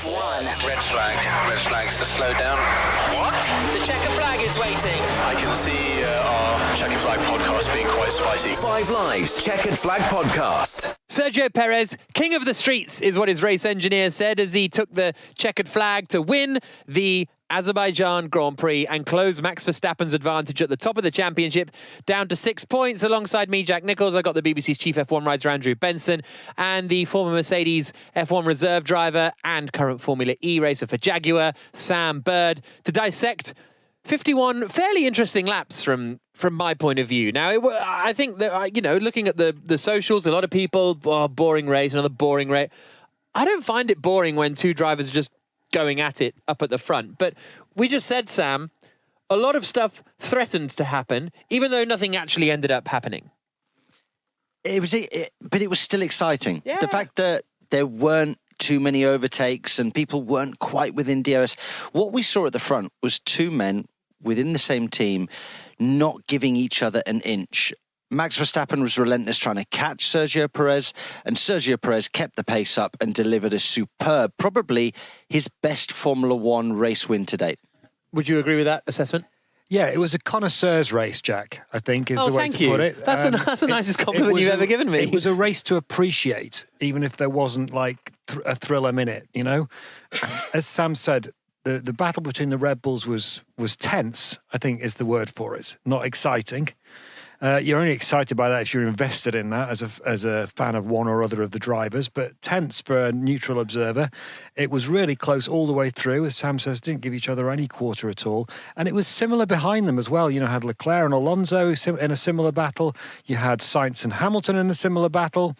F1. Red flag. Red flag's to slow down. What? The checkered flag is waiting. I can see our Checkered Flag podcast being quite spicy. Five Lives Checkered Flag podcast. Sergio Perez, king of the streets, is what his race engineer said as he took the checkered flag to win the Azerbaijan Grand Prix and close Max Verstappen's advantage at the top of the championship down to 6 points. Alongside me, Jack Nicholls, I got the BBC's chief F1 writer Andrew Benson and the former Mercedes F1 reserve driver and current Formula E racer for Jaguar, Sam Bird, to dissect 51 fairly interesting laps from my point of view. Now, I think that, looking at the socials, a lot of people, boring race, another boring race. I don't find it boring when two drivers are just going at it up at the front. But we just said, Sam, a lot of stuff threatened to happen, even though nothing actually ended up happening. But it was still exciting. Yeah. The fact that there weren't too many overtakes and people weren't quite within DRS. What we saw at the front was two men within the same team not giving each other an inch. Max Verstappen was relentless trying to catch Sergio Perez, and Sergio Perez kept the pace up and delivered a superb, probably his best Formula One race win to date. Would you agree with that assessment? Yeah, it was a connoisseur's race, Jack, I think, is the way to put it. That's the nicest compliment you've ever given me. It was a race to appreciate, even if there wasn't like a thriller minute, you know? As Sam said, the battle between the Red Bulls was tense, I think is the word for it, not exciting. You're only excited by that if you're invested in that as a fan of one or other of the drivers, but tense for a neutral observer. It was really close all the way through. As Sam says, didn't give each other any quarter at all. And it was similar behind them as well. You know, had Leclerc and Alonso in a similar battle. You had Sainz and Hamilton in a similar battle.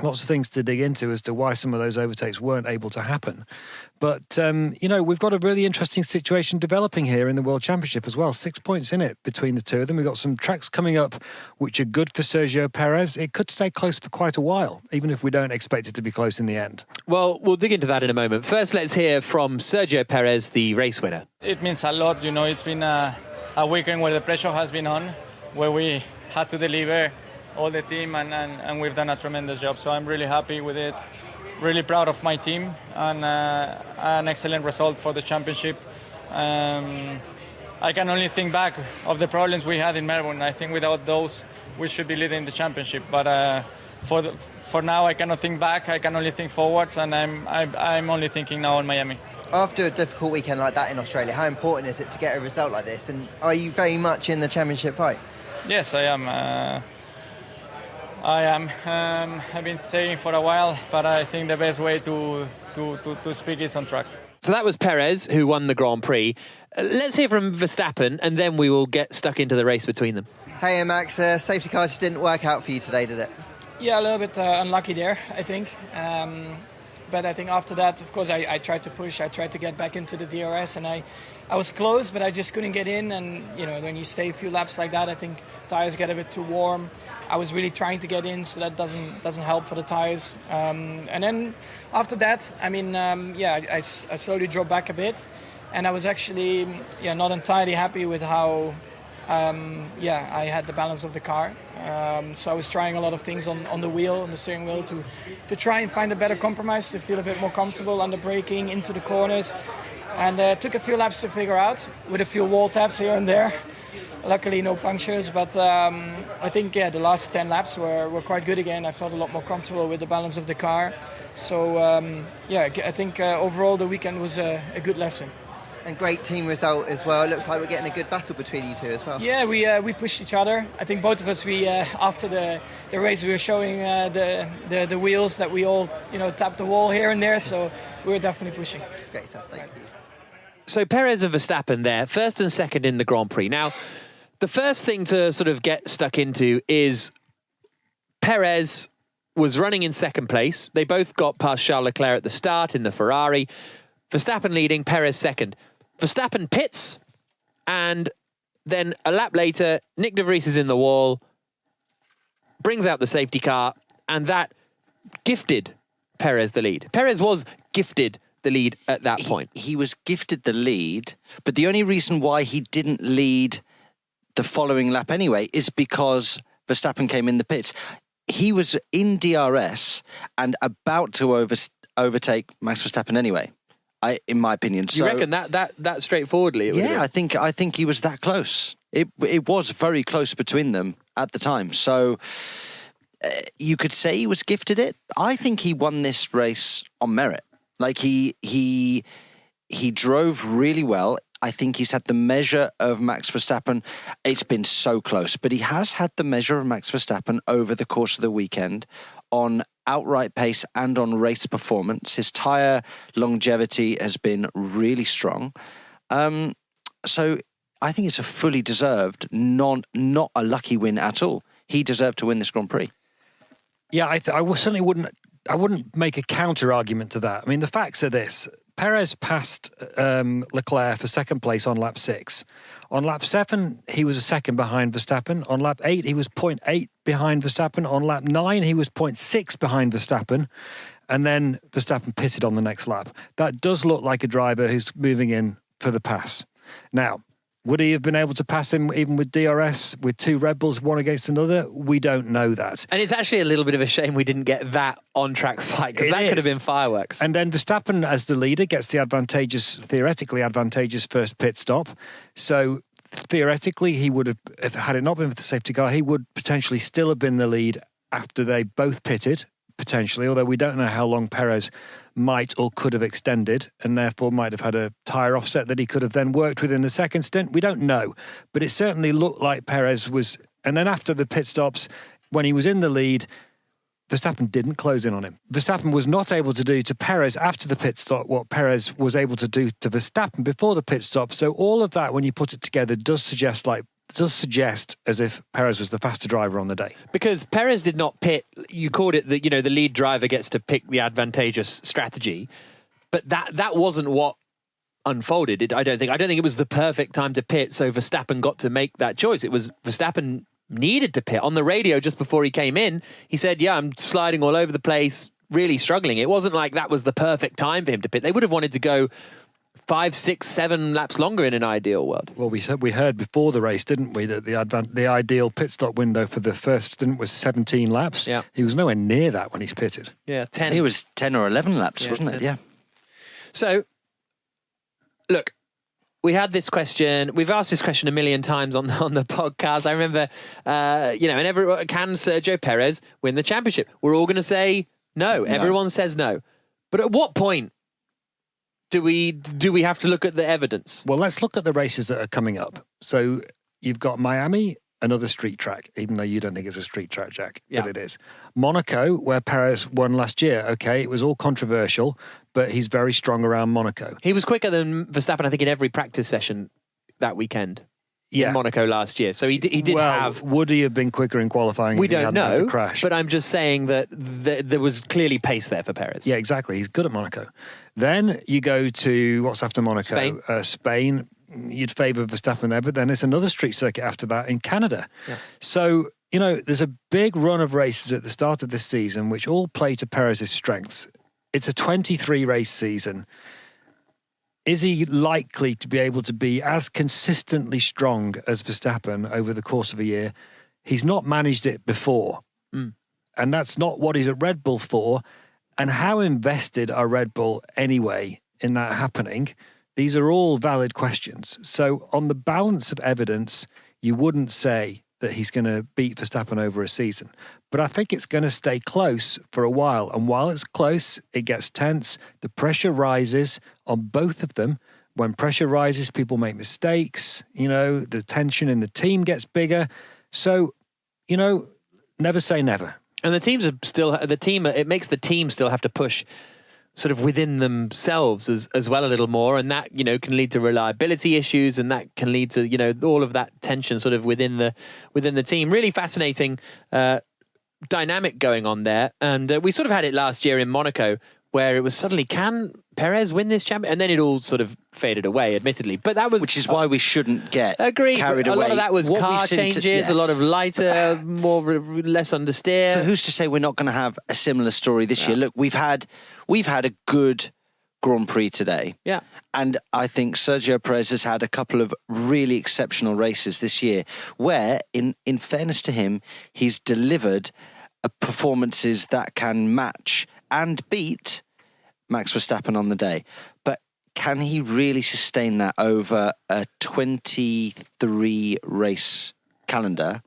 Lots of things to dig into as to why some of those overtakes weren't able to happen. But, we've got a really interesting situation developing here in the World Championship as well. 6 points in it between the two of them. We've got some tracks coming up which are good for Sergio Perez. It could stay close for quite a while, even if we don't expect it to be close in the end. Well, we'll dig into that in a moment. First, let's hear from Sergio Perez, the race winner. It means a lot. It's been a weekend where the pressure has been on, where we had to deliver all the team, and we've done a tremendous job. So I'm really happy with it, really proud of my team, and an excellent result for the championship. I can only think back of the problems we had in Melbourne. I think without those, we should be leading the championship. But for now, I cannot think back. I can only think forwards, and I'm only thinking now on Miami. After a difficult weekend like that in Australia, how important is it to get a result like this? And are you very much in the championship fight? Yes, I am. I've been saying for a while, but I think the best way to speak is on track. So that was Perez, who won the Grand Prix. Let's hear from Verstappen, and then we will get stuck into the race between them. Hey, Max, safety car just didn't work out for you today, did it? Yeah, a little bit unlucky there, I think. But I think after that, of course, I tried to push. I tried to get back into the DRS, and I was close, but I just couldn't get in. And, when you stay a few laps like that, I think tires get a bit too warm. I was really trying to get in, so that doesn't help for the tires. And then after that, I slowly dropped back a bit. And I was actually not entirely happy with how I had the balance of the car. So I was trying a lot of things on the wheel, on the steering wheel, to try and find a better compromise, to feel a bit more comfortable under braking into the corners. And it took a few laps to figure out, with a few wall taps here and there. Luckily, no punctures, but I think the last 10 laps were quite good again. I felt a lot more comfortable with the balance of the car. So I think overall the weekend was a good lesson. And great team result as well. It looks like we're getting a good battle between you two as well. Yeah, we pushed each other. I think both of us, after the race, we were showing the wheels that we all tapped the wall here and there. So we were definitely pushing. Great stuff, thank you. So Perez and Verstappen there, first and second in the Grand Prix. Now, the first thing to sort of get stuck into is Perez was running in second place. They both got past Charles Leclerc at the start in the Ferrari. Verstappen leading, Perez second. Verstappen pits, and then a lap later, Nick de Vries is in the wall, brings out the safety car, and that gifted Perez the lead. Perez was gifted the lead at that point. He was gifted the lead, but the only reason why he didn't lead the following lap anyway is because Verstappen came in the pits. He was in DRS and about to overtake Max Verstappen anyway. In my opinion. You reckon that straightforwardly? I think he was that close. It was very close between them at the time. So you could say he was gifted it. I think he won this race on merit. Like he drove really well. I think he's had the measure of Max Verstappen. It's been so close, but he has had the measure of Max Verstappen over the course of the weekend on outright pace and on race performance. His tyre longevity has been really strong. So I think it's a fully deserved, not a lucky win at all. He deserved to win this Grand Prix. Yeah, I certainly wouldn't make a counter argument to that. I mean, the facts are this. Perez passed Leclerc for second place on lap 6. On lap 7, he was a second behind Verstappen. On lap 8, he was 0.8 behind Verstappen. On lap 9, he was 0.6 behind Verstappen. And then Verstappen pitted on the next lap. That does look like a driver who's moving in for the pass. Now, would he have been able to pass him even with DRS, with two Red Bulls, one against another? We don't know that. And it's actually a little bit of a shame we didn't get that on-track fight, because that could have been fireworks. And then Verstappen, as the leader, gets the theoretically advantageous first pit stop. So theoretically, he would have, had it not been for the safety car, he would potentially still have been the lead after they both pitted, potentially, although we don't know how long Perez might or could have extended, and therefore might have had a tyre offset that he could have then worked with in the second stint. We don't know, but it certainly looked like Perez was. And then after the pit stops, when he was in the lead, Verstappen didn't close in on him. Verstappen was not able to do to Perez after the pit stop what Perez was able to do to Verstappen before the pit stop. So all of that, when you put it together, does suggest as if Perez was the faster driver on the day. Because Perez did not pit. You called it the lead driver gets to pick the advantageous strategy, but that wasn't what unfolded. I don't think it was the perfect time to pit, so Verstappen got to make that choice. It was Verstappen needed to pit. On the radio just before he came in, he said, yeah, I'm sliding all over the place, really struggling. It wasn't like that was the perfect time for him to pit. They would have wanted to go 5, 6, 7 laps longer in an ideal world. Well, we heard before the race, didn't we, that the ideal pit stop window for the first stint was 17 laps. Yeah. He was nowhere near that when he's pitted. Yeah, 10. He was 10 or 11 laps, wasn't 10. it? Yeah. So, look, we had this question. We've asked this question a million times on the podcast. I remember, and everyone, can Sergio Perez win the championship? We're all going to say no. Everyone says no. But at what point do we have to look at the evidence? Well, let's look at the races that are coming up. So you've got Miami, another street track, even though you don't think it's a street track, Jack, but it is. Monaco, where Perez won last year. Okay, it was all controversial, but he's very strong around Monaco. He was quicker than Verstappen, I think, in every practice session that weekend. In Monaco last year. So he did have... Would he have been quicker in qualifying we if he don't hadn't had know, the crash? But I'm just saying that there was clearly pace there for Perez. Yeah, exactly. He's good at Monaco. Then you go to, what's after Monaco? Spain. You'd favour Verstappen there, but then it's another street circuit after that in Canada. Yeah. So, there's a big run of races at the start of this season which all play to Perez's strengths. It's a 23-race season. Is he likely to be able to be as consistently strong as Verstappen over the course of a year? He's not managed it before. And that's not what he's at Red Bull for. And how invested are Red Bull anyway in that happening? These are all valid questions. So on the balance of evidence, you wouldn't say that he's going to beat Verstappen over a season. But I think it's going to stay close for a while. And while it's close, it gets tense. The pressure rises on both of them. When pressure rises, people make mistakes. The tension in the team gets bigger. So, never say never. And it makes the team still have to push sort of within themselves as well a little more, and that can lead to reliability issues, and that can lead to all of that tension sort of within the team. Really fascinating dynamic going on there, and we sort of had it last year in Monaco where it was suddenly, can Perez win this championship? And then it all sort of faded away, admittedly. But that was... Which is why we shouldn't get carried away. A lot of that was car changes, a lot of lighter, less understeer. But who's to say we're not going to have a similar story this year? Look, we've had a good Grand Prix today. Yeah. And I think Sergio Perez has had a couple of really exceptional races this year where, in fairness to him, he's delivered performances that can match and beat Max Verstappen on the day. But can he really sustain that over a 23 race calendar?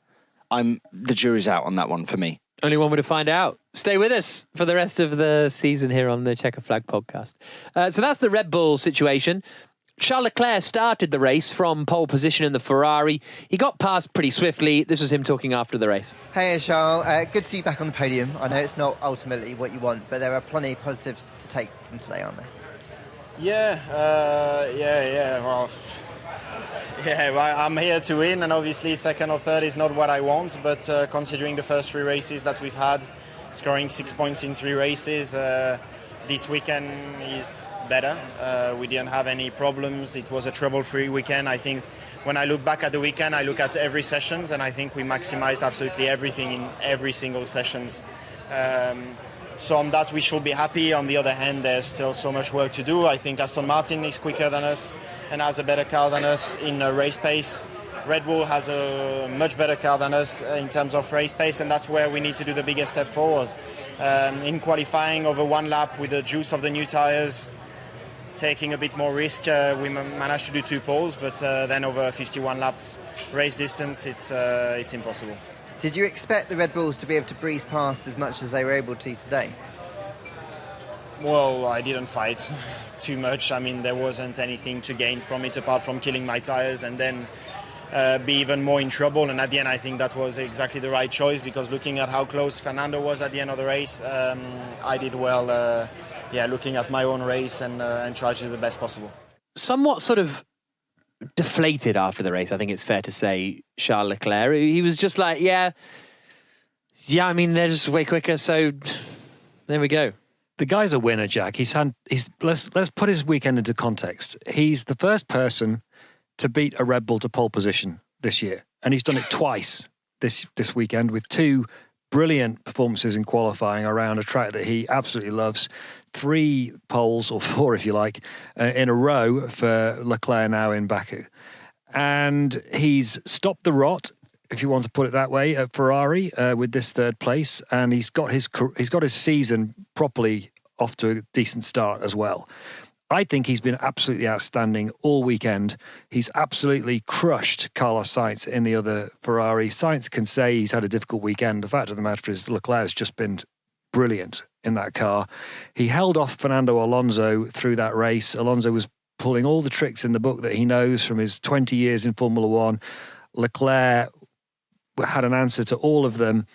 The jury's out on that one for me. Only one way to find out. Stay with us for the rest of the season here on the Chequered Flag podcast. So that's the Red Bull situation. Charles Leclerc started the race from pole position in the Ferrari. He got past pretty swiftly. This was him talking after the race. Hey, Charles. Good to see you back on the podium. I know it's not ultimately what you want, but there are plenty of positives to take from today, aren't there? Well, I'm here to win, and obviously second or third is not what I want, but considering the first 3 races that we've had, scoring 6 points in 3 races, this weekend is better. We didn't have any problems. It was a trouble-free weekend. I think when I look back at the weekend, I look at every sessions, and I think we maximized absolutely everything in every single sessions. So on that, we should be happy. On the other hand, there's still so much work to do. I think Aston Martin is quicker than us and has a better car than us in race pace. Red Bull has a much better car than us in terms of race pace, and that's where we need to do the biggest step forward. In qualifying over 1 lap with the juice of the new tyres, taking a bit more risk, we managed to do 2 poles, but then over 51 laps race distance, it's impossible. Did you expect the Red Bulls to be able to breeze past as much as they were able to today? Well, I didn't fight too much. I mean, there wasn't anything to gain from it apart from killing my tyres and then be even more in trouble. And at the end, I think that was exactly the right choice, because looking at how close Fernando was at the end of the race, I did well, looking at my own race and try to do the best possible. Somewhat sort of deflated after the race, I think it's fair to say, Charles Leclerc. He was just like, yeah, I mean, they're just way quicker, so there we go. The guy's a winner, Jack. Let's put his weekend into context. He's the first person to beat a Red Bull to pole position this year, and he's done it twice this weekend with 2 brilliant performances in qualifying around a track that he absolutely loves. 3 poles, or 4 if you like, in a row for Leclerc now in Baku. And he's stopped the rot, if you want to put it that way, at Ferrari with this 3rd place, and he's got his season properly off to a decent start as well. I think he's been absolutely outstanding all weekend. He's absolutely crushed Carlos Sainz in the other Ferrari. Sainz can say he's had a difficult weekend. The fact of the matter is Leclerc's just been brilliant in that car. He held off Fernando Alonso through that race. Alonso was pulling all the tricks in the book that he knows from his 20 years in Formula One. Leclerc had an answer to all of them.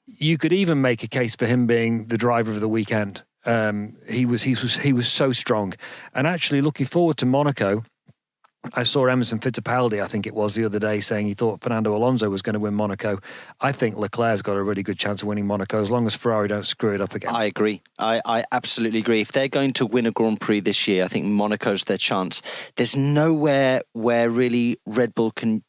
You could even make a case for him being the driver of the weekend. He was so strong. And actually, looking forward to Monaco, I saw Emerson Fittipaldi, I think it was, the other day, saying he thought Fernando Alonso was going to win Monaco. I think Leclerc's got a really good chance of winning Monaco, as long as Ferrari don't screw it up again. I agree. I absolutely agree. If they're going to win a Grand Prix this year, I think Monaco's their chance. There's nowhere where really Red Bull can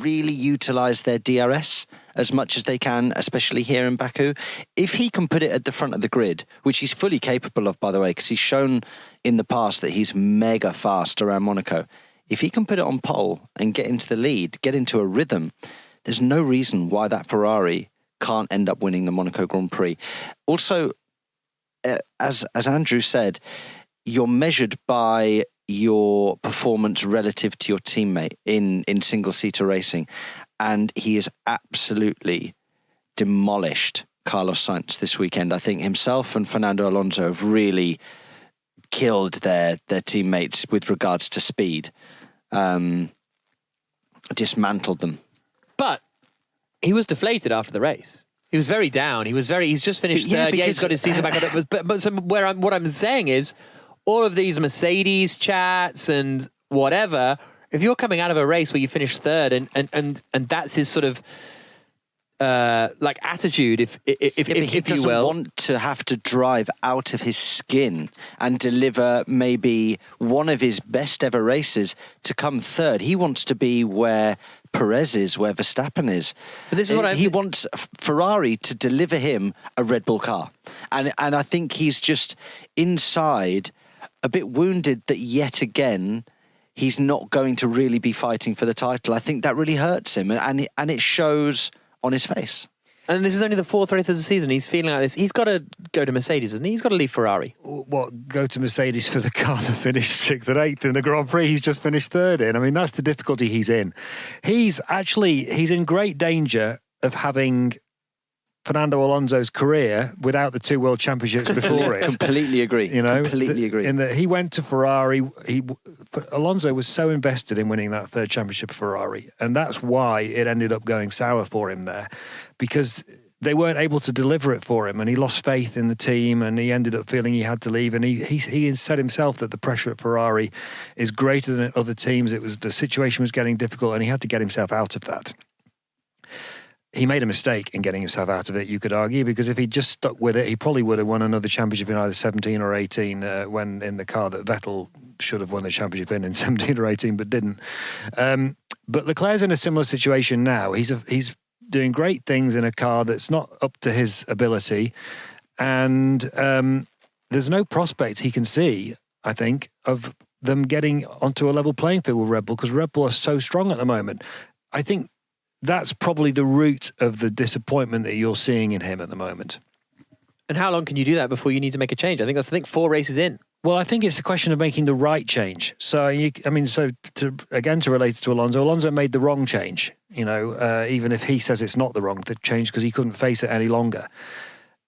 really utilise their DRS as much as they can, especially here in Baku. If he can put it at the front of the grid, which he's fully capable of, by the way, because he's shown in the past that he's mega fast around Monaco. If he can put it on pole and get into the lead, get into a rhythm, there's no reason why that Ferrari can't end up winning the Monaco Grand Prix. Also, as Andrew said, you're measured by your performance relative to your teammate in single-seater racing. And he has absolutely demolished Carlos Sainz this weekend. I think himself and Fernando Alonso have really killed their teammates with regards to speed. Dismantled them. But he was deflated after the race. He was very down. He's just finished third. Yeah, he's got his season back on it. But what I'm saying is, all of these Mercedes chats and whatever, if you're coming out of a race where you finish third and that's his sort of like attitude, if he doesn't want to have to drive out of his skin and deliver maybe one of his best ever races to come third. He wants to be where Perez is, where Verstappen is. But this is he wants Ferrari to deliver him a Red Bull car, and I think he's just inside a bit wounded that yet again he's not going to really be fighting for the title. I think that really hurts him, and it shows on his face. And this is only the 4th race of the season. He's feeling like this. He's got to go to Mercedes, isn't he? He's got to leave Ferrari. What, go to Mercedes for the car that finished 6th and 8th in the Grand Prix he's just finished 3rd in? I mean, that's the difficulty he's in. He's in great danger of having Fernando Alonso's career without the 2 World Championships before it. Completely agree. Completely agree. In that he went to Ferrari. Alonso was so invested in winning that 3rd championship for Ferrari, and that's why it ended up going sour for him there, because they weren't able to deliver it for him, and he lost faith in the team, and he ended up feeling he had to leave. And he said himself that the pressure at Ferrari is greater than at other teams. The situation was getting difficult, and he had to get himself out of that. He made a mistake in getting himself out of it, you could argue, because if he'd just stuck with it, he probably would have won another championship in either 17 or 18 when in the car that Vettel should have won the championship in 17 or 18, but didn't. But Leclerc's in a similar situation now. He's doing great things in a car that's not up to his ability, and there's no prospect he can see, I think, of them getting onto a level playing field with Red Bull, because Red Bull are so strong at the moment. I think that's probably the root of the disappointment that you're seeing in him at the moment. And how long can you do that before you need to make a change? I think that's 4 races in. Well, I think it's a question of making the right change. So, to relate it to Alonso made the wrong change, even if he says it's not the wrong change because he couldn't face it any longer.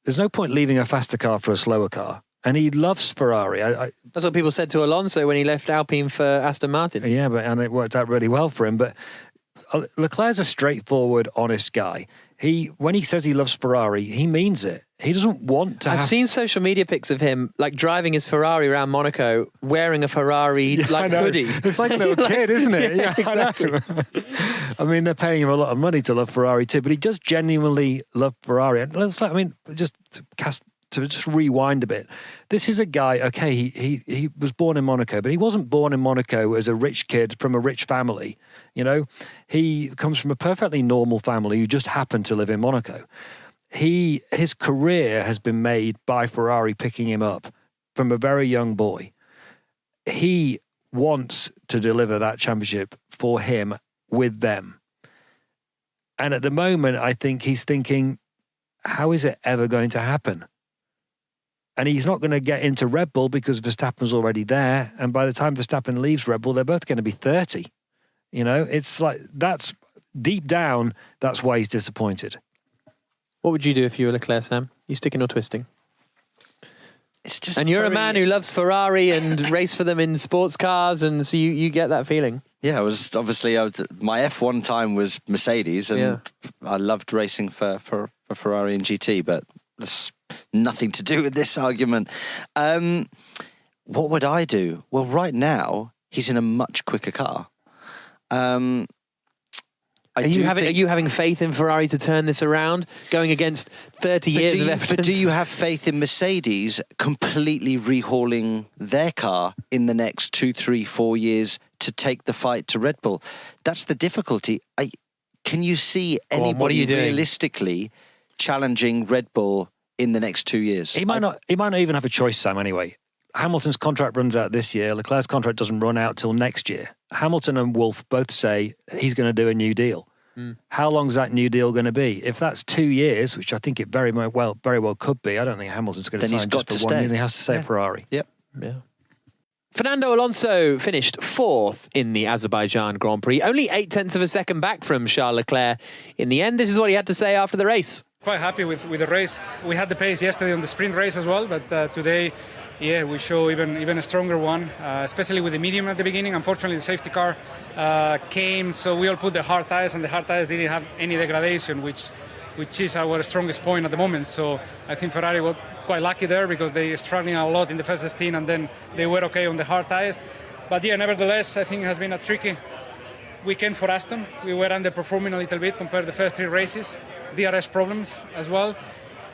There's no point leaving a faster car for a slower car. And he loves Ferrari. That's what people said to Alonso when he left Alpine for Aston Martin. Yeah, and it worked out really well for him. But Leclerc's a straightforward, honest guy. When he says he loves Ferrari, he means it. He doesn't want to I've seen social media pics of him driving his Ferrari around Monaco, wearing a Ferrari hoodie. It's like a little kid, isn't it? Yeah, exactly. I mean, they're paying him a lot of money to love Ferrari too, but he does genuinely love Ferrari. And to just rewind a bit, this is a guy, okay, he was born in Monaco, but he wasn't born in Monaco as a rich kid from a rich family. He comes from a perfectly normal family who just happened to live in Monaco. His career has been made by Ferrari picking him up from a very young boy. He wants to deliver that championship for him with them. And at the moment, I think he's thinking, how is it ever going to happen? And he's not going to get into Red Bull because Verstappen's already there. And by the time Verstappen leaves Red Bull, they're both going to be 30. It's like, that's deep down, that's why he's disappointed. What would you do if you were Leclerc, Sam? You sticking or twisting? It's just and you're a man who loves Ferrari and race for them in sports cars, and so you get that feeling. Yeah, my F1 time was Mercedes, and I loved racing for Ferrari and GT, but that's nothing to do with this argument. What would I do? Well, right now, he's in a much quicker car. Are you having faith in Ferrari to turn this around, going against 30 years of evidence? But do you have faith in Mercedes completely rehauling their car in the next 2, 3, 4 years to take the fight to Red Bull? That's the difficulty. Can you see anybody realistically challenging Red Bull in the next 2 years? He might not even have a choice, Sam, anyway. Hamilton's contract runs out this year. Leclerc's contract doesn't run out till next year. Hamilton and Wolff both say he's going to do a new deal. How long is that new deal going to be? If that's 2 years, which I think it very well could be, I don't think Hamilton's going to sign just for 1 year. He has to stay at Ferrari. Yep. Yeah. Fernando Alonso finished 4th in the Azerbaijan Grand Prix, only 0.8 of a second back from Charles Leclerc. In the end, this is what he had to say after the race. Quite happy with the race. We had the pace yesterday on the sprint race as well, but today, we show even a stronger one, especially with the medium at the beginning. Unfortunately, the safety car came, so we all put the hard tires, and the hard tires didn't have any degradation, which is our strongest point at the moment. So I think Ferrari was quite lucky there because they were struggling a lot in the first stint, and then they were okay on the hard tires. But nevertheless, I think it has been a tricky weekend for Aston. We were underperforming a little bit compared to the first 3 races. DRS problems as well.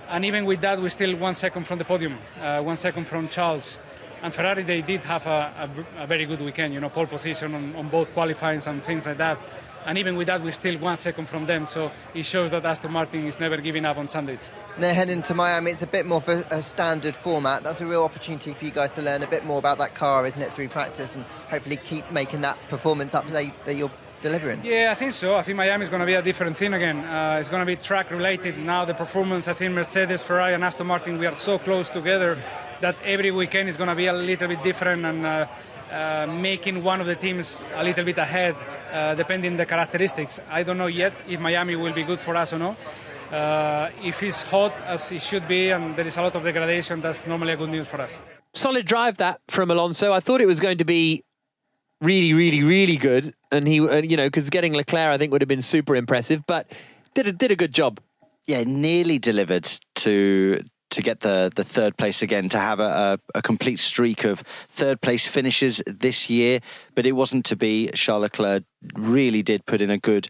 And even with that, we're still 1 second from the podium, 1 second from Charles. And Ferrari, they did have a very good weekend, pole position on both qualifying and things like that. And even with that, we're still 1 second from them. So it shows that Aston Martin is never giving up on Sundays. They're heading to Miami. It's a bit more of a standard format. That's a real opportunity for you guys to learn a bit more about that car, isn't it, through practice, and hopefully keep making that performance up that you're delivering? Yeah, I think so. I think Miami is going to be a different thing again. It's going to be track related. Now the performance, I think Mercedes, Ferrari and Aston Martin, we are so close together that every weekend is going to be a little bit different and making one of the teams a little bit ahead, depending on the characteristics. I don't know yet if Miami will be good for us or not. If it's hot as it should be and there is a lot of degradation, that's normally a good news for us. Solid drive that from Alonso. I thought it was going to be really, really, really good. And he, because getting Leclerc, I think, would have been super impressive, but did a good job. Yeah, nearly delivered to get the third place again, to have a complete streak of third place finishes this year. But it wasn't to be. Charles Leclerc really did put in a good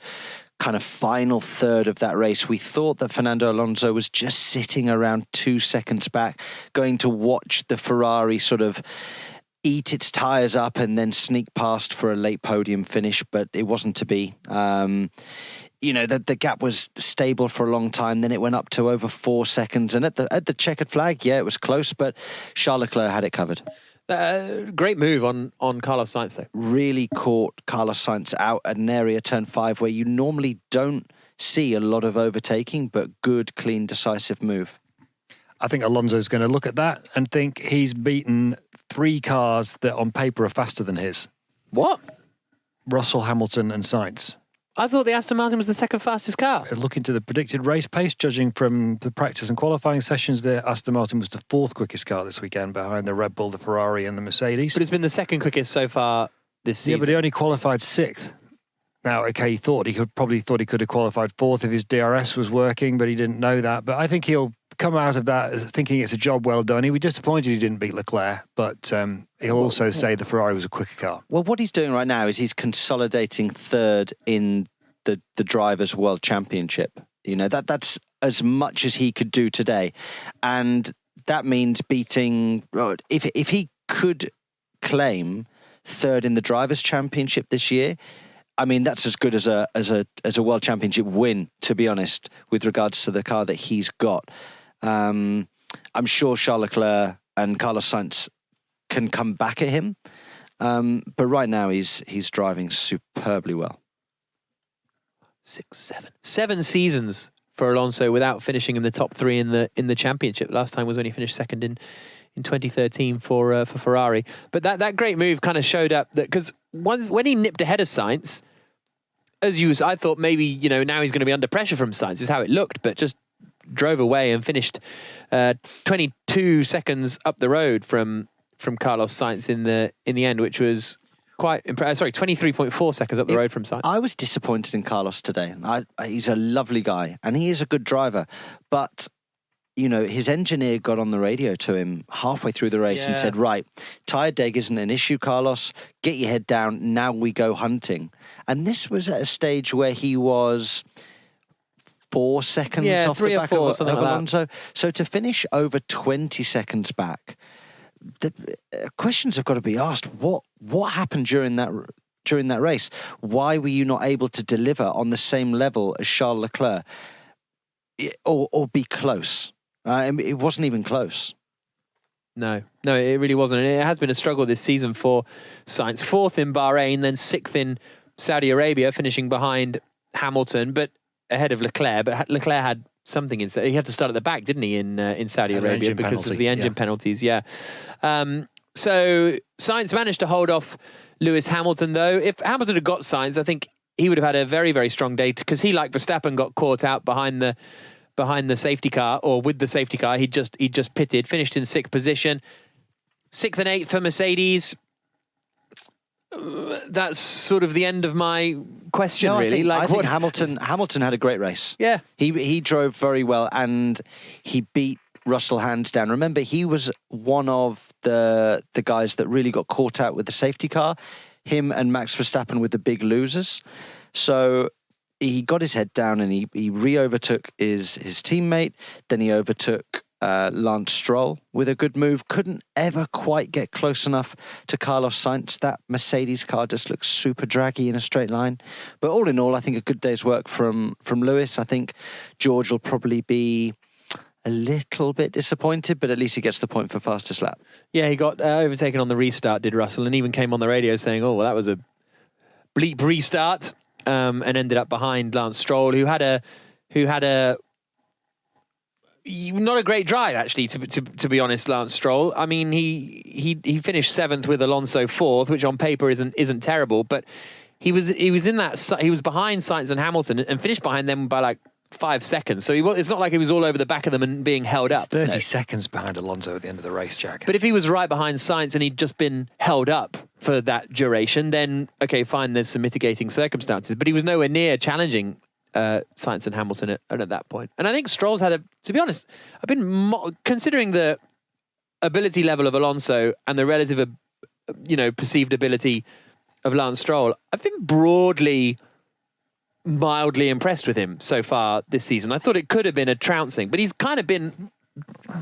kind of final third of that race. We thought that Fernando Alonso was just sitting around 2 seconds back, going to watch the Ferrari sort of eat its tyres up and then sneak past for a late podium finish, but it wasn't to be. The gap was stable for a long time, then it went up to over 4 seconds, and at the checkered flag, yeah, it was close, but Charles Leclerc had it covered. Great move on Carlos Sainz, though. Really caught Carlos Sainz out at an area, turn 5, where you normally don't see a lot of overtaking, but good, clean, decisive move. I think Alonso's going to look at that and think he's beaten 3 cars that on paper are faster than his. What? Russell, Hamilton and Sainz. I thought the Aston Martin was the second fastest car. Looking to the predicted race pace, judging from the practice and qualifying sessions, the Aston Martin was the 4th quickest car this weekend behind the Red Bull, the Ferrari and the Mercedes. But it's been the 2nd quickest so far this season. Yeah, but he only qualified 6th. Now, okay, he probably thought he could have qualified 4th if his DRS was working, but he didn't know that. But I think he'll come out of that thinking it's a job well done. He was disappointed he didn't beat Leclerc, but he'll also say the Ferrari was a quicker car. Well, what he's doing right now is he's consolidating 3rd in the Drivers' World Championship. That's as much as he could do today. And that means beating... If he could claim 3rd in the Drivers' Championship this year, I mean, that's as good as a World Championship win, to be honest, with regards to the car that he's got. I'm sure Charles Leclerc and Carlos Sainz can come back at him. But right now he's driving superbly well. 7 seasons for Alonso without finishing in the top 3 in the championship. Last time was when he finished 2nd in 2013 for Ferrari. But that great move kind of showed up that, because when he nipped ahead of Sainz, I thought maybe now he's going to be under pressure from Sainz is how it looked, but just drove away and finished 22 seconds up the road from Carlos Sainz in the end, which was quite impressive. Sorry, 23.4 seconds up the road from Sainz. I was disappointed in Carlos today. He's a lovely guy and he is a good driver, but his engineer got on the radio to him halfway through the race and said, right, tyre deg isn't an issue, Carlos. Get your head down. Now we go hunting. And this was at a stage where he was 4 seconds off the back of Alonso. So to finish over 20 seconds back, the questions have got to be asked. What happened during that race? Why were you not able to deliver on the same level as Charles Leclerc or be close? It wasn't even close. No, it really wasn't. And it has been a struggle this season for Sainz. 4th in Bahrain, then 6th in Saudi Arabia, finishing behind Hamilton, but ahead of Leclerc. But Leclerc had something in. He had to start at the back, didn't he, in Saudi Arabia because of the engine penalties? Yeah. So Sainz managed to hold off Lewis Hamilton, though. If Hamilton had got Sainz, I think he would have had a very, very strong day, because he, like Verstappen, got caught out behind the safety car, or with the safety car. He just pitted, finished in 6th position. 6th and 8th for Mercedes. That's sort of the end of my question, really. I think Hamilton had a great race. Yeah. He drove very well and he beat Russell hands down. Remember, he was one of the guys that really got caught out with the safety car. Him and Max Verstappen were the big losers. So he got his head down and he re-overtook his teammate. Then he overtook Lance Stroll with a good move. Couldn't ever quite get close enough to Carlos Sainz. That Mercedes car just looks super draggy in a straight line. But all in all, I think a good day's work from Lewis. I think George will probably be a little bit disappointed, but at least he gets the point for fastest lap. Yeah, he got overtaken on the restart, did Russell, and even came on the radio saying, oh, well, that was a bleep restart. and ended up behind Lance Stroll, who had a not a great drive, actually, to be honest. Lance Stroll. I mean, he finished 7th with Alonso 4th, which on paper isn't terrible, but he was behind Sainz and Hamilton and finished behind them by like 5 seconds. So it's not like he was all over the back of them and being held up. 30 seconds behind Alonso at the end of the race, Jack. But if he was right behind Sainz and he'd just been held up for that duration, then okay, fine. There's some mitigating circumstances. But he was nowhere near challenging Sainz and Hamilton at that point. And I think Stroll's to be honest, I've been considering the ability level of Alonso and the relative, perceived ability of Lance Stroll. I've been broadly, mildly impressed with him so far this season. I thought it could have been a trouncing, but he's kind of been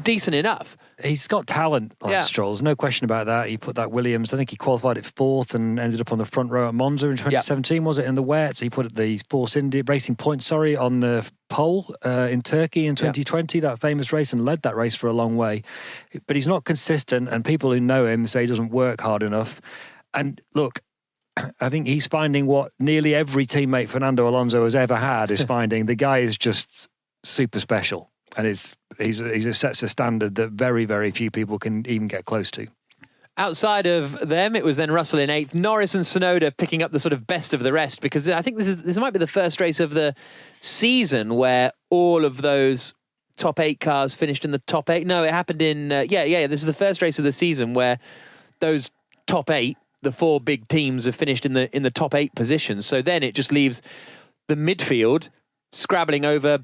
decent enough. He's got talent, Lance Stroll. There's no question about that. He put that Williams, I think he qualified at 4th and ended up on the front row at Monza in 2017, was it, in the wet? So he put the Force India Racing Point, on the pole in Turkey in 2020, that famous race, and led that race for a long way. But he's not consistent, and people who know him say he doesn't work hard enough. And look, I think he's finding what nearly every teammate Fernando Alonso has ever had is finding. The guy is just super special, and he sets a standard that very, very few people can even get close to. Outside of them, it was then Russell in 8th, Norris and Tsunoda picking up the sort of best of the rest, because I think this might be the first race of the season where all of those top 8 cars finished in the top 8. No, it happened in this is the first race of the season where those top 8, the 4 big teams, have finished in the top 8 positions. So then it just leaves the midfield scrabbling over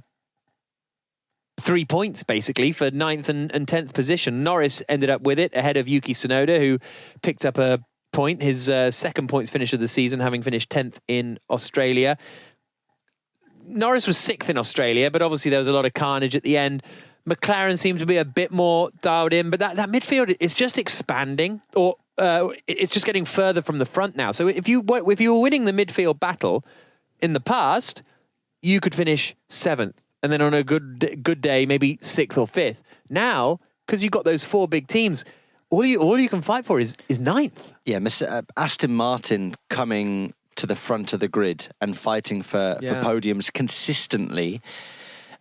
3 points, basically, for 9th and 10th position. Norris ended up with it ahead of Yuki Tsunoda, who picked up a point, his second points finish of the season, having finished 10th in Australia. Norris was 6th in Australia, but obviously there was a lot of carnage at the end. McLaren seemed to be a bit more dialed in, but that midfield is just expanding, or it's just getting further from the front now. So if you were winning the midfield battle in the past, you could finish 7th, and then on a good day, maybe 6th or 5th. Now, because you've got those 4 big teams, all you can fight for is 9th. Yeah, Aston Martin coming to the front of the grid and fighting for podiums consistently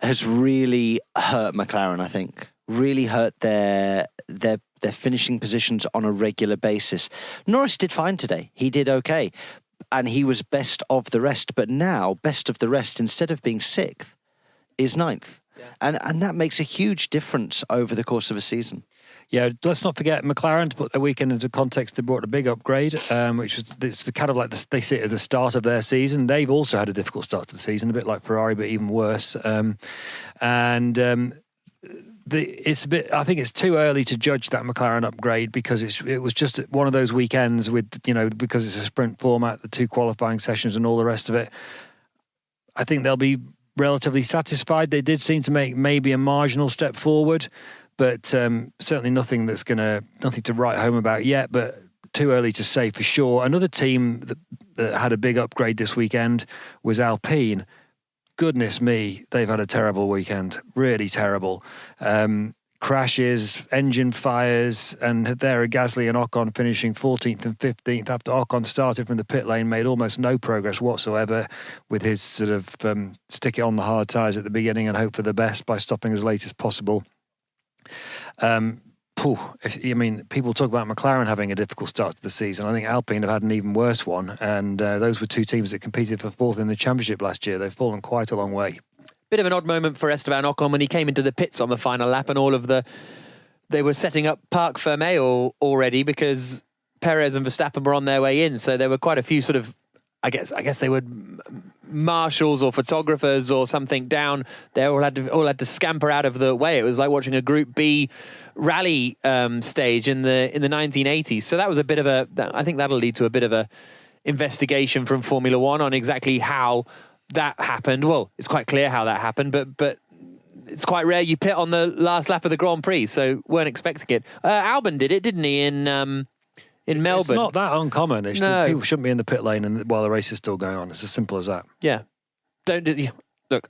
has really hurt McLaren, I think. Really hurt their finishing positions on a regular basis. Norris did fine today. He did okay. And he was best of the rest. But now, best of the rest, instead of being 6th, is 9th. Yeah. And that makes a huge difference over the course of a season. Yeah, let's not forget McLaren, to put their weekend into context, they brought a big upgrade, which was it's kind of like they see it as the start of their season. They've also had a difficult start to the season, a bit like Ferrari, but even worse. It's a bit. I think it's too early to judge that McLaren upgrade because it was just one of those weekends with, because it's a sprint format, the 2 qualifying sessions and all the rest of it. I think they'll be relatively satisfied. They did seem to make maybe a marginal step forward, but certainly nothing to write home about yet, but too early to say for sure. Another team that had a big upgrade this weekend was Alpine. Goodness me, they've had a terrible weekend, really terrible. Crashes, engine fires, and there are Gasly and Ocon finishing 14th and 15th after Ocon started from the pit lane, made almost no progress whatsoever with his sort of stick it on the hard tyres at the beginning and hope for the best by stopping as late as possible. People talk about McLaren having a difficult start to the season. I think Alpine have had an even worse one, and those were 2 teams that competed for 4th in the championship last year. They've fallen quite a long way. Bit of an odd moment for Esteban Ocon when he came into the pits on the final lap, and they were setting up Parc Fermé already because Perez and Verstappen were on their way in. So there were quite a few sort of, I guess they were marshals or photographers or something down there. All had to scamper out of the way. It was like watching a Group B rally stage in the 1980s. So that was a bit of I think that'll lead to a bit of a investigation from Formula One on exactly how that happened. Well, it's quite clear how that happened, but it's quite rare you pit on the last lap of the Grand Prix, so weren't expecting it. Albon did it, didn't he, in Melbourne? It's not that uncommon. No. People shouldn't be in the pit lane while the race is still going on. It's as simple as that. Yeah. Look,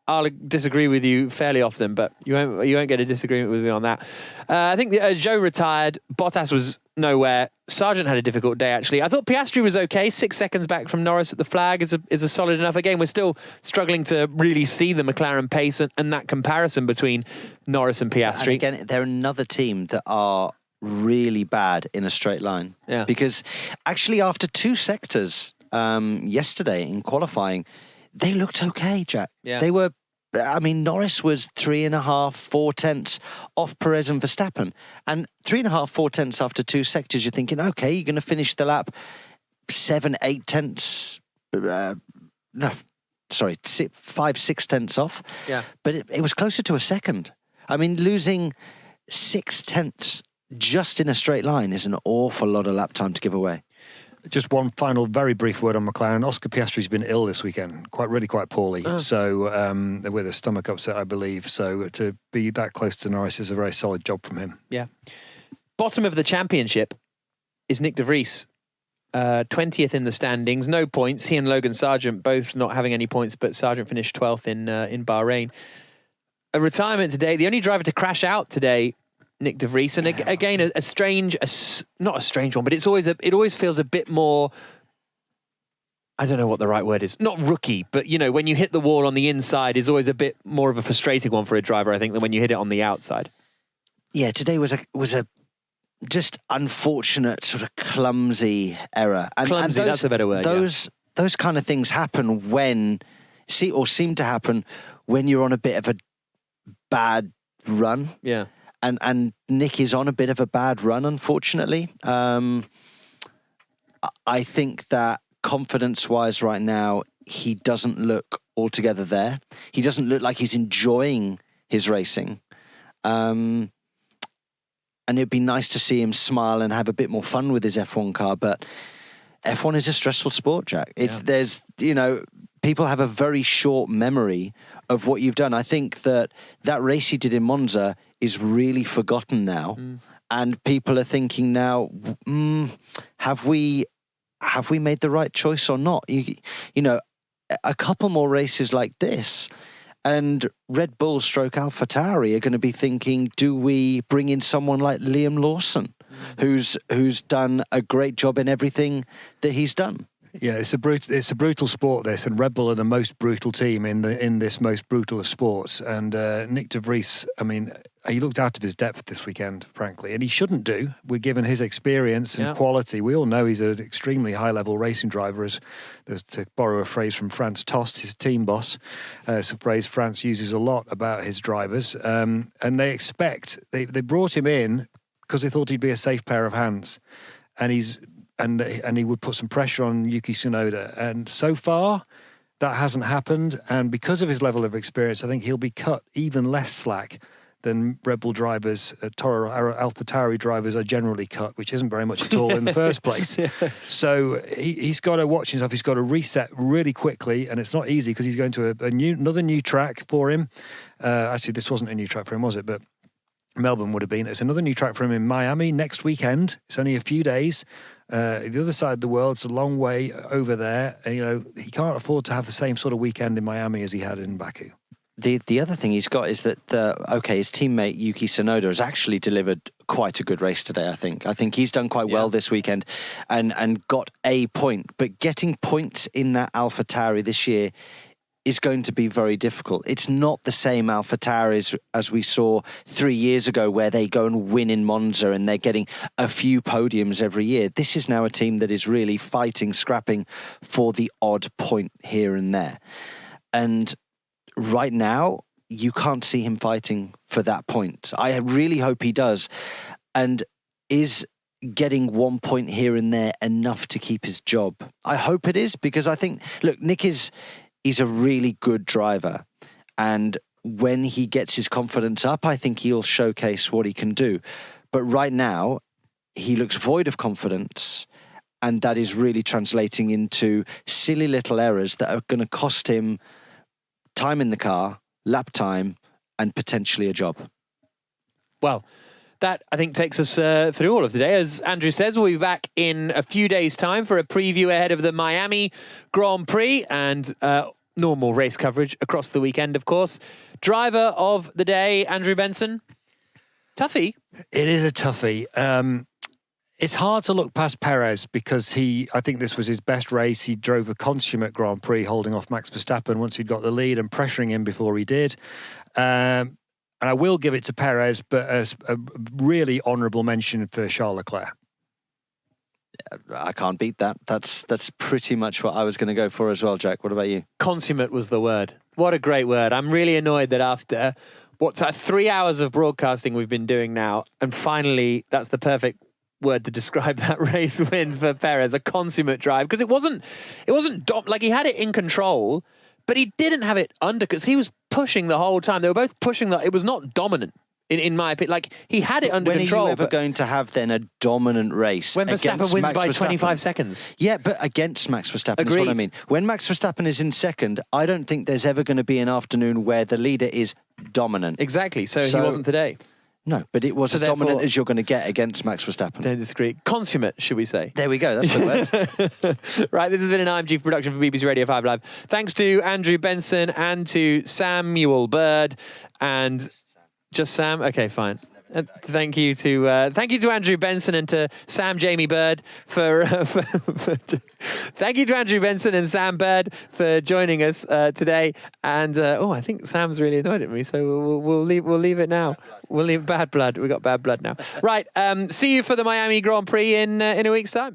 I'll disagree with you fairly often, but you won't get a disagreement with me on that. I think Joe retired. Bottas was nowhere. Sargent had a difficult day, actually. I thought Piastri was okay. 6 seconds back from Norris at the flag is a solid enough. Again, we're still struggling to really see the McLaren pace and that comparison between Norris and Piastri. And again, they're another team that are really bad in a straight line. Yeah. Because actually, after 2 sectors yesterday in qualifying, they looked okay, Jack. Yeah. They were, Norris was 3.5, 4 tenths off Perez and Verstappen. And 3.5, 4 tenths after 2 sectors, you're thinking, okay, you're going to finish the lap 7, 8 tenths. 5, 6 tenths off. Yeah. But it was closer to a second. Losing 6 tenths just in a straight line is an awful lot of lap time to give away. Just one final, very brief word on McLaren. Oscar Piastri's been ill this weekend, quite poorly. So with a stomach upset, I believe. So to be that close to Norris is a very solid job from him. Yeah. Bottom of the championship is Nick de Vries. 20th in the standings, no points. He and Logan Sargent both not having any points, but Sargent finished 12th in Bahrain. A retirement today. The only driver to crash out today, Nick de Vries, and again not a strange one, but it always feels a bit more, I don't know what the right word is, not rookie, but when you hit the wall on the inside is always a bit more of a frustrating one for a driver, I think, than when you hit it on the outside. Yeah, today was a just unfortunate sort of clumsy error. Clumsy, that's a better word. Those kind of things happen seem to happen when you're on a bit of a bad run. Yeah. And Nick is on a bit of a bad run, unfortunately. I think that confidence-wise right now, he doesn't look altogether there. He doesn't look like he's enjoying his racing. And it'd be nice to see him smile and have a bit more fun with his F1 car. But F1 is a stressful sport, Jack. People have a very short memory of what you've done. I think that race he did in Monza is really forgotten now. And people are thinking now, have we made the right choice or not? A couple more races like this, and Red Bull stroke AlphaTauri are going to be thinking, do we bring in someone like Liam Lawson, who's done a great job in everything that he's done? Yeah, it's a brutal sport, this, and Red Bull are the most brutal team in this most brutal of sports. And Nick de Vries, he looked out of his depth this weekend, frankly, and he shouldn't do. We're given his experience and quality. We all know he's an extremely high-level racing driver, as to borrow a phrase from Franz Tost, his team boss. It's a phrase France uses a lot about his drivers, and they brought him in because they thought he'd be a safe pair of hands, and he would put some pressure on Yuki Tsunoda. And so far, that hasn't happened. And because of his level of experience, I think he'll be cut even less slack than Red Bull drivers, AlphaTauri drivers are generally cut, which isn't very much at all in the first place. So he's got to watch himself. He's got to reset really quickly. And it's not easy because he's going to another new track for him. Actually, this wasn't a new track for him, was it? But Melbourne would have been. It's another new track for him in Miami next weekend. It's only a few days. The other side of the world, it's a long way over there. And, he can't afford to have the same sort of weekend in Miami as he had in Baku. The other thing he's got is that, his teammate Yuki Tsunoda has actually delivered quite a good race today, I think. I think he's done quite well this weekend and got a point. But getting points in that AlphaTauri this year is going to be very difficult. It's not the same AlphaTauri as we saw 3 years ago, where they go and win in Monza and they're getting a few podiums every year. This is now a team that is really fighting, scrapping for the odd point here and there. And right now, you can't see him fighting for that point. I really hope he does. And is getting 1 point here and there enough to keep his job? I hope it is, because I think, look, Nick he's a really good driver. And when he gets his confidence up, I think he'll showcase what he can do. But right now, he looks void of confidence. And that is really translating into silly little errors that are going to cost him time in the car, lap time, and potentially a job. Well, that, I think, takes us through all of today. As Andrew says, we'll be back in a few days' time for a preview ahead of the Miami Grand Prix. And normal race coverage across the weekend, of course. Driver of the day, Andrew Benson. Toughie. It is a toughie. It's hard to look past Perez because I think this was his best race. He drove a consummate Grand Prix, holding off Max Verstappen once he'd got the lead and pressuring him before he did. And I will give it to Perez, but as a really honourable mention for Charles Leclerc. I can't beat that. That's pretty much what I was going to go for as well, Jack. What about you? Consummate was the word. What a great word. I'm really annoyed that after 3 hours of broadcasting we've been doing now, and finally that's the perfect word to describe that race win for Perez, a consummate drive, because it wasn't like he had it in control, but he didn't have it under, because he was pushing the whole time. They were both pushing. It was not dominant. In my opinion, like he had it under control. When are you ever going to have then a dominant race? When Verstappen wins by 25 seconds. Yeah, but against Max Verstappen is what I mean. When Max Verstappen is in second, I don't think there's ever going to be an afternoon where the leader is dominant. Exactly. So he wasn't today. No, but it was as dominant as you're going to get against Max Verstappen. Don't disagree. Consummate, should we say? There we go. That's the word. Right, this has been an IMG production for BBC Radio 5 Live. Thanks to Andrew Benson and to Samuel Bird and just Sam. Okay, fine. Thank you to Andrew Benson and to Sam Jamie Bird for thank you to Andrew Benson and Sam Bird for joining us today. And I think Sam's really annoyed at me, so we'll leave it now. We'll leave bad blood. We got bad blood now. Right. See you for the Miami Grand Prix in a week's time.